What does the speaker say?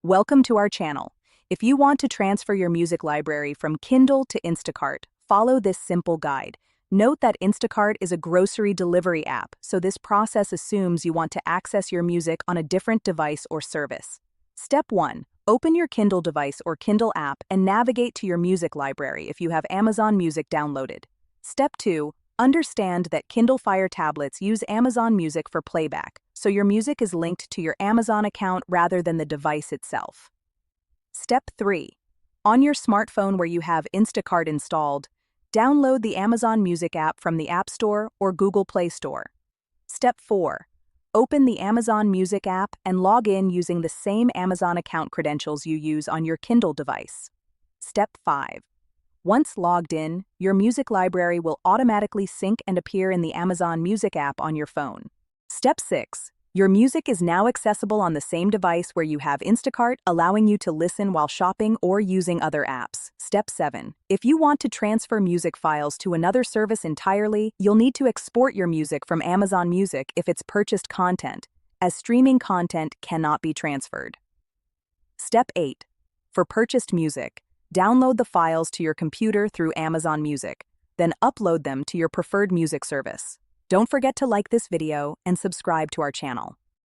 Welcome to our channel. If you want to transfer your music library from Kindle to Instacart, follow this simple guide. Note that Instacart is a grocery delivery app, so this process assumes you want to access your music on a different device or service. Step 1. Open your Kindle device or Kindle app and navigate to your music library if you have Amazon Music downloaded. Step 2. Understand that Kindle Fire tablets use Amazon Music for playback, so your music is linked to your Amazon account rather than the device itself. Step 3. On your smartphone where you have Instacart installed, download the Amazon Music app from the App Store or Google Play Store. Step 4. Open the Amazon Music app and log in using the same Amazon account credentials you use on your Kindle device. Step 5. Once logged in, your music library will automatically sync and appear in the Amazon Music app on your phone. Step 6. Your music is now accessible on the same device where you have Instacart, allowing you to listen while shopping or using other apps. Step 7. If you want to transfer music files to another service entirely, you'll need to export your music from Amazon Music if it's purchased content, as streaming content cannot be transferred. Step 8. For purchased music, download the files to your computer through Amazon Music, then upload them to your preferred music service. Don't forget to like this video and subscribe to our channel.